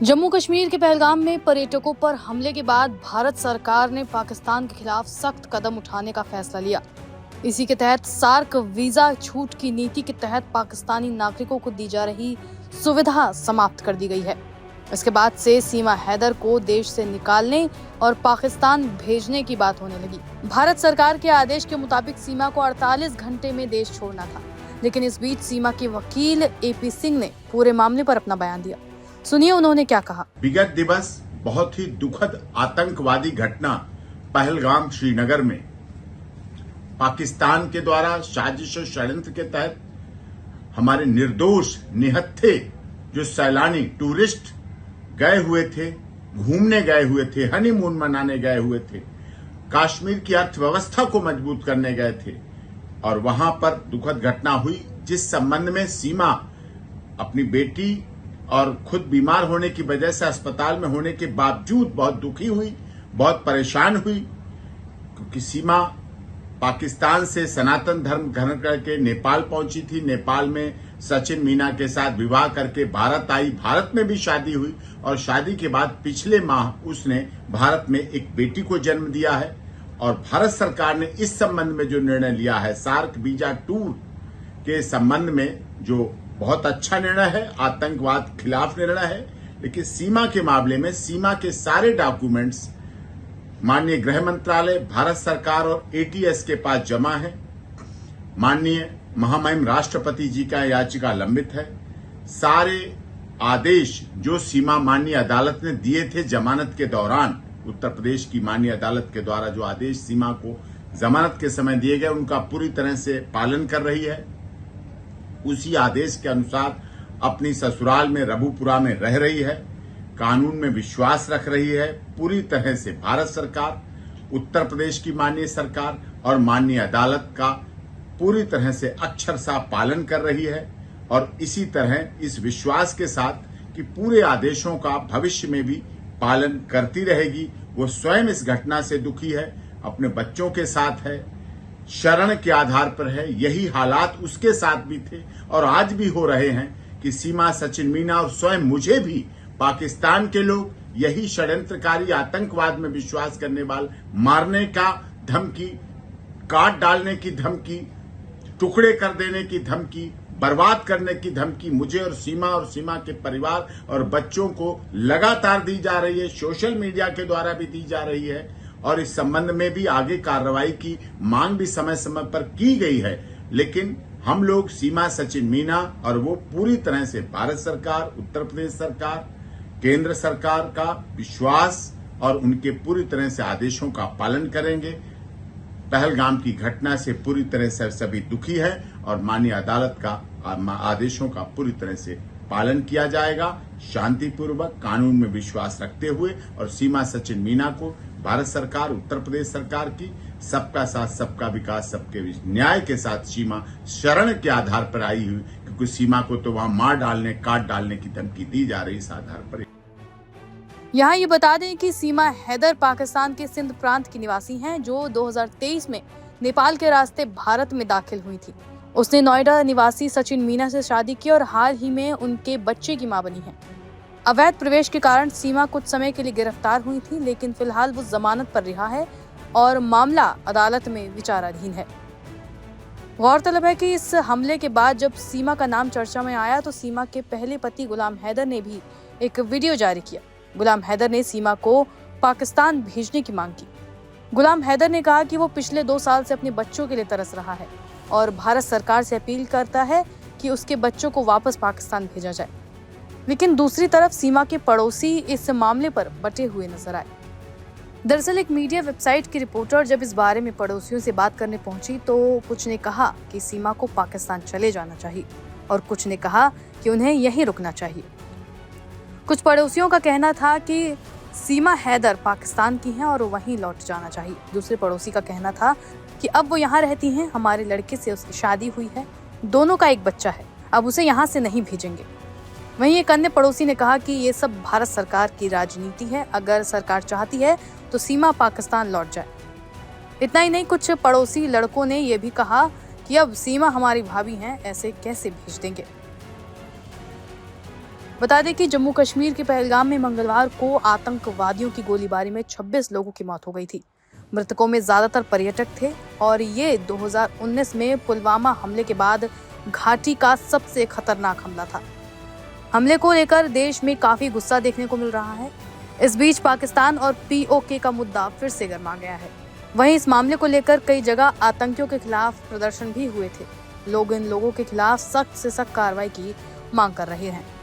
जम्मू कश्मीर के पहलगाम में पर्यटकों पर हमले के बाद भारत सरकार ने पाकिस्तान के खिलाफ सख्त कदम उठाने का फैसला लिया। इसी के तहत सार्क वीजा छूट की नीति के तहत पाकिस्तानी नागरिकों को दी जा रही सुविधा समाप्त कर दी गई है। इसके बाद से सीमा हैदर को देश से निकालने और पाकिस्तान भेजने की बात होने लगी। भारत सरकार के आदेश के मुताबिक सीमा को 48 घंटे में देश छोड़ना था, लेकिन इस बीच सीमा के वकील AP सिंह ने पूरे मामले पर अपना बयान दिया। सुनिए उन्होंने क्या कहा। विगत दिवस बहुत ही दुखद आतंकवादी घटना पहलगाम श्रीनगर में पाकिस्तान के द्वारा साजिश और षड्यंत्र के तहत हमारे निर्दोष निहत्थे जो सैलानी टूरिस्ट गए हुए थे, घूमने गए हुए थे, हनीमून मनाने गए हुए थे, कश्मीर की अर्थव्यवस्था को मजबूत करने गए थे और वहां पर दुखद घटना हुई, जिस संबंध में सीमा अपनी बेटी और खुद बीमार होने की वजह से अस्पताल में होने के बावजूद बहुत दुखी हुई, बहुत परेशान हुई, क्योंकि सीमा पाकिस्तान से सनातन धर्म ग्रहण करके नेपाल पहुंची थी। नेपाल में सचिन मीना के साथ विवाह करके भारत आई, भारत में भी शादी हुई और शादी के बाद पिछले माह उसने भारत में एक बेटी को जन्म दिया है। और भारत सरकार ने इस संबंध में जो निर्णय लिया है, सार्क वीजा टूर के संबंध में, जो बहुत अच्छा निर्णय है, आतंकवाद खिलाफ निर्णय है, लेकिन सीमा के मामले में सीमा के सारे डॉक्यूमेंट्स माननीय गृह मंत्रालय, भारत सरकार और ATS के पास जमा है। माननीय महामहिम राष्ट्रपति जी का याचिका लंबित है। सारे आदेश जो सीमा माननीय अदालत ने दिए थे जमानत के दौरान, उत्तर प्रदेश की माननीय अदालत के द्वारा जो आदेश सीमा को जमानत के समय दिए गए, उनका पूरी तरह से पालन कर रही है। उसी आदेश के अनुसार अपनी ससुराल में रबुपुरा में रह रही है, कानून में विश्वास रख रही है। पूरी तरह से भारत सरकार, उत्तर प्रदेश की माननीय सरकार और माननीय अदालत का पूरी तरह से अक्षरशः पालन कर रही है और इसी तरह इस विश्वास के साथ कि पूरे आदेशों का भविष्य में भी पालन करती रहेगी। वो स्वयं इस घटना से दुखी है, अपने बच्चों के साथ है, शरण के आधार पर है। यही हालात उसके साथ भी थे और आज भी हो रहे हैं कि सीमा, सचिन मीना और स्वयं मुझे भी पाकिस्तान के लोग यही षड्यंत्रकारी आतंकवाद में विश्वास करने वाले मारने का धमकी, काट डालने की धमकी, टुकड़े कर देने की धमकी, बर्बाद करने की धमकी मुझे और सीमा के परिवार और बच्चों को लगातार दी जा रही है, सोशल मीडिया के द्वारा भी दी जा रही है और इस संबंध में भी आगे कार्रवाई की मांग भी समय समय पर की गई है। लेकिन हम लोग सीमा, सचिन मीना और वो पूरी तरह से भारत सरकार, उत्तर प्रदेश सरकार, केंद्र सरकार का विश्वास और उनके पूरी तरह से आदेशों का पालन करेंगे। पहलगाम की घटना से पूरी तरह से सभी दुखी है और माननीय अदालत का आदेशों का पूरी तरह से पालन किया जाएगा, शांतिपूर्वक, कानून में विश्वास रखते हुए। और सीमा, सचिन मीना को भारत सरकार, उत्तर प्रदेश सरकार की सबका साथ, सबका विकास, सबके न्याय के साथ सीमा शरण के आधार पर आई हुई, क्योंकि सीमा को तो वहां मार डालने, काट डालने की धमकी दी जा रही इस आधार पर। यहाँ ये बता दें कि सीमा हैदर पाकिस्तान के सिंध प्रांत की निवासी हैं, जो 2023 में नेपाल के रास्ते भारत में दाखिल हुई थी। उसने नोएडा निवासी सचिन मीना से शादी की और हाल ही में उनके बच्चे की मां बनी है। अवैध प्रवेश के कारण सीमा कुछ समय के लिए गिरफ्तार हुई थी, लेकिन फिलहाल वो जमानत पर रिहा है और मामला अदालत में विचाराधीन है। गौरतलब है कि इस हमले के बाद जब सीमा का नाम चर्चा में आया तो सीमा के पहले पति गुलाम हैदर ने भी एक वीडियो जारी किया। गुलाम हैदर ने सीमा को पाकिस्तान भेजने की मांग की। गुलाम हैदर ने कहा कि वो पिछले 2 साल से अपने बच्चों के लिए तरस रहा है और भारत सरकार से अपील करता है कि उसके बच्चों को वापस पाकिस्तान भेजा जाए। लेकिन दूसरी तरफ सीमा के पड़ोसी इस मामले पर बटे हुए नजर आए। दरअसल एक मीडिया वेबसाइट की रिपोर्टर जब इस बारे में पड़ोसियों से बात करने पहुंची तो कुछ ने कहा कि सीमा को पाकिस्तान चले जाना चाहिए और कुछ ने कहा कि उन्हें यहीं रुकना चाहिए। कुछ पड़ोसियों का कहना था कि सीमा हैदर पाकिस्तान की हैं और वहीं लौट जाना चाहिए। दूसरे पड़ोसी का कहना था कि अब वो यहाँ रहती हैं, हमारे लड़के से उसकी शादी हुई है, दोनों का एक बच्चा है, अब उसे यहाँ से नहीं भेजेंगे। वहीं एक अन्य पड़ोसी ने कहा कि ये सब भारत सरकार की राजनीति है, अगर सरकार चाहती है तो सीमा पाकिस्तान लौट जाए। इतना ही नहीं, कुछ पड़ोसी लड़कों ने यह भी कहा कि अब सीमा हमारी भाभी हैं, ऐसे कैसे भेज देंगे। बता दें कि जम्मू कश्मीर के पहलगाम में मंगलवार को आतंकवादियों की गोलीबारी में 26 लोगों की मौत हो गई थी। मृतकों में ज्यादातर पर्यटक थे और ये 2019 में पुलवामा हमले के बाद घाटी का सबसे खतरनाक हमला था। हमले को लेकर देश में काफी गुस्सा देखने को मिल रहा है। इस बीच पाकिस्तान और पीओके का मुद्दा फिर से गर्मा गया है। वहीं इस मामले को लेकर कई जगह आतंकियों के खिलाफ प्रदर्शन भी हुए थे। लोग इन लोगों के खिलाफ सख्त से सख्त कार्रवाई की मांग कर रहे हैं।